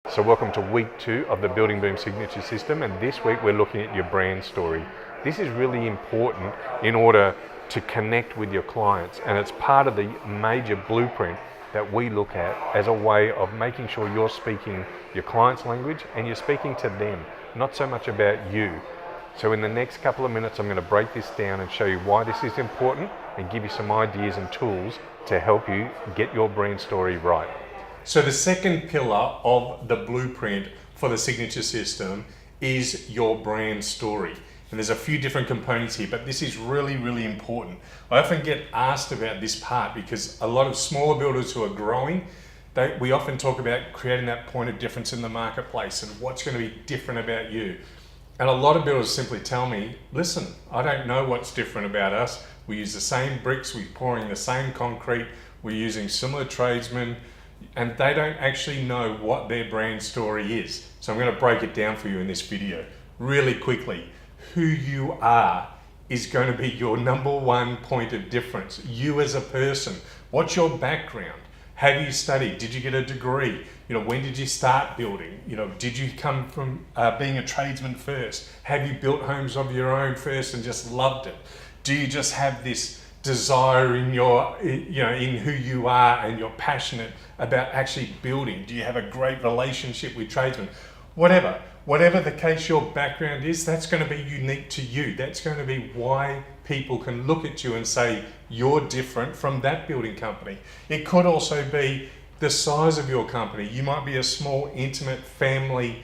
So welcome to week 2 of the Building Boom Signature System, and this week we're looking at your brand story. This is really important in order to connect with your clients, and it's part of the major blueprint that we look at as a way of making sure you're speaking your client's language and you're speaking to them, not so much about you. So in the next couple of minutes I'm going to break this down and show you why this is important and give you some ideas and tools to help you get your brand story right. So the second pillar of the blueprint for the signature system is your brand story. And there's a few different components here, but this is really, really important. I often get asked about this part because a lot of smaller builders who are growing, we often talk about creating that point of difference in the marketplace and what's going to be different about you. And a lot of builders simply tell me, listen, I don't know what's different about us. We use the same bricks, we're pouring the same concrete, we're using similar tradesmen, and they don't actually know what their brand story is. So I'm going to break it down for you in this video really quickly. Who you are is going to be your number one point of difference. You as a person. What's your background? Have you studied? Did you get a degree? When did you start building? Did you come from being a tradesman first? Have you built homes of your own first and just loved it? Do you just have this desire in in who you are and you're passionate about actually building? Do you have a great relationship with tradesmen? Whatever the case your background is, that's going to be unique to you. That's going to be why people can look at you and say you're different from that building company. It could also be the size of your company. You might be a small, intimate family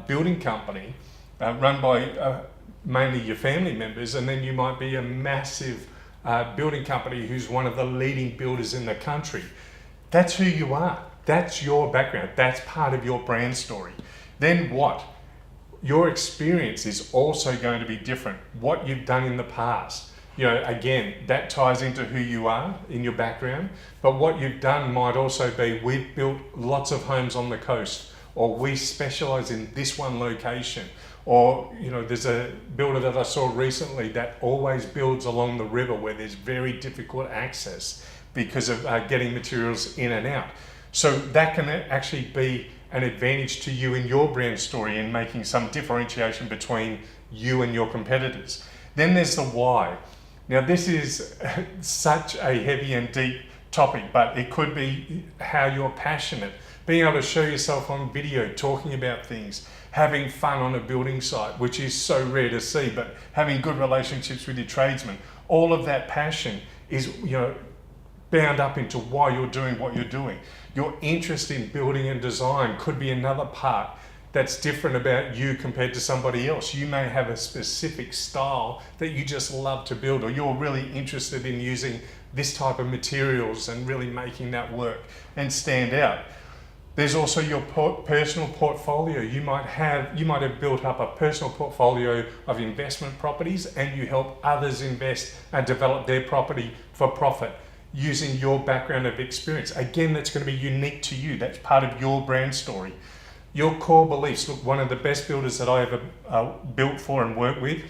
building company run by mainly your family members, and then you might be a massive building company who's one of the leading builders in the country. That's who you are. That's your background. That's part of your brand story. Then what? Your experience is also going to be different. What you've done in the past. Again, that ties into who you are in your background, but what you've done might also be, we've built lots of homes on the coast, or we specialize in this one location. Or, there's a builder that I saw recently that always builds along the river where there's very difficult access because of getting materials in and out. So that can actually be an advantage to you in your brand story in making some differentiation between you and your competitors. Then there's the why. Now this is such a heavy and deep topic, but it could be how you're passionate, being able to show yourself on video, talking about things, having fun on a building site, which is so rare to see, but having good relationships with your tradesmen. All of that passion is, bound up into why you're doing what you're doing. Your interest in building and design could be another part that's different about you compared to somebody else. You may have a specific style that you just love to build, or you're really interested in using this type of materials and really making that work and stand out. There's also your personal portfolio. You might have built up a personal portfolio of investment properties, and you help others invest and develop their property for profit using your background of experience. Again, that's going to be unique to you. That's part of your brand story. Your core beliefs. Look, one of the best builders that I ever built for and worked with,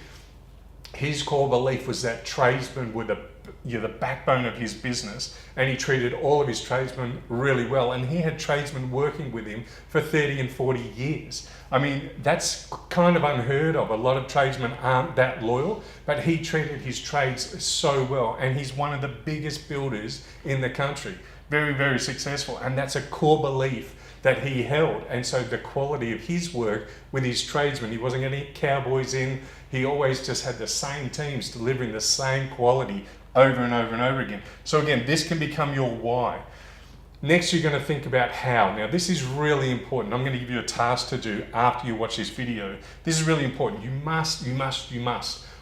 his core belief was that tradesmen were the backbone of his business, and he treated all of his tradesmen really well, and he had tradesmen working with him for 30 and 40 years. I mean, that's kind of unheard of. A lot of tradesmen aren't that loyal, but he treated his trades so well, and he's one of the biggest builders in the country. Very, very successful, and that's a core belief that he held. And so the quality of his work with his tradesmen, he wasn't getting cowboys in, he always just had the same teams delivering the same quality over and over and over again. So again, this can become your why. Next, you're going to think about how. Now, this is really important. I'm going to give you a task to do after you watch this video. This is really important. You must,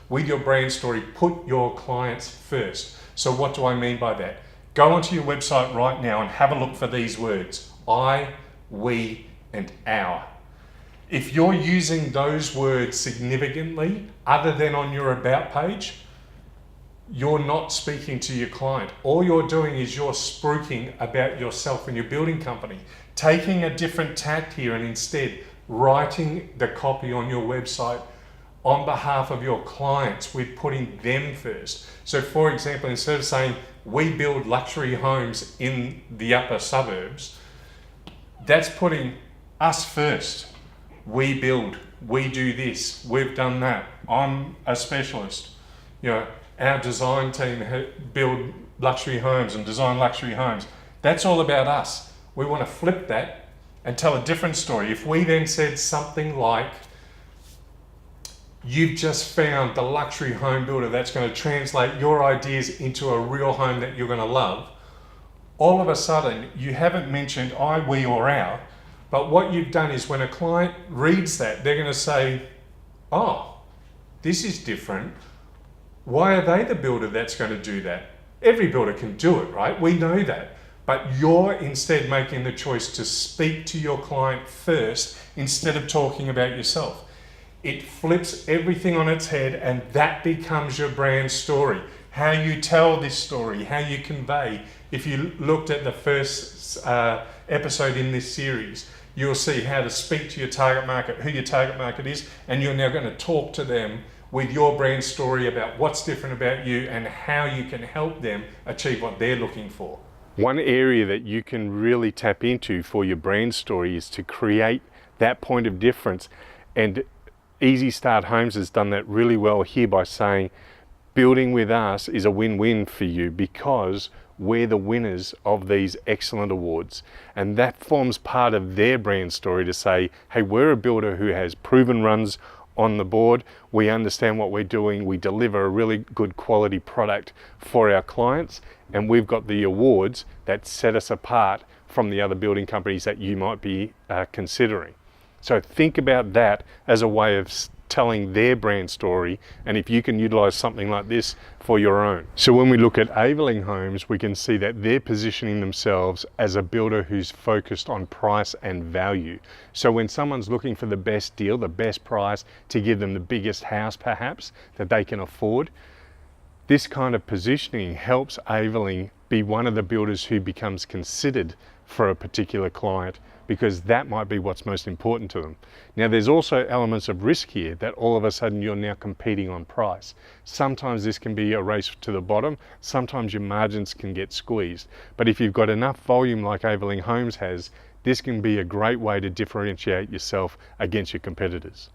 with your brand story, put your clients first. So what do I mean by that? Go onto your website right now and have a look for these words. I, we, and our. If you're using those words significantly, other than on your about page, you're not speaking to your client. All you're doing is you're spruiking about yourself and your building company, taking a different tact here and instead writing the copy on your website on behalf of your clients with putting them first. So for example, instead of saying, we build luxury homes in the upper suburbs, that's putting us first. We build, we do this, we've done that. I'm a specialist. You know, our design team build luxury homes and design luxury homes. That's all about us. We want to flip that and tell a different story. If we then said something like, you've just found the luxury home builder that's going to translate your ideas into a real home that you're going to love, all of a sudden you haven't mentioned I, we, or our, but what you've done is when a client reads that, they're going to say, oh, this is different. Why are they the builder that's going to do that? Every builder can do it, right? We know that. But you're instead making the choice to speak to your client first instead of talking about yourself. It flips everything on its head, and that becomes your brand story. How you tell this story, how you convey. If you looked at the first episode in this series, you'll see how to speak to your target market, who your target market is, and you're now going to talk to them with your brand story about what's different about you and how you can help them achieve what they're looking for. One area that you can really tap into for your brand story is to create that point of difference. And Easy Start Homes has done that really well here by saying, building with us is a win-win for you because we're the winners of these excellent awards. And that forms part of their brand story to say, hey, we're a builder who has proven runs on the board. We understand what we're doing. We deliver a really good quality product for our clients. And we've got the awards that set us apart from the other building companies that you might be considering. So think about that as a way of telling their brand story, and if you can utilize something like this for your own. So when we look at Aveling Homes, we can see that they're positioning themselves as a builder who's focused on price and value. So when someone's looking for the best deal, the best price to give them the biggest house perhaps that they can afford, this kind of positioning helps Aveling be one of the builders who becomes considered for a particular client, because that might be what's most important to them. Now there's also elements of risk here that all of a sudden you're now competing on price. Sometimes this can be a race to the bottom, sometimes your margins can get squeezed. But if you've got enough volume like Aveling Homes has, this can be a great way to differentiate yourself against your competitors.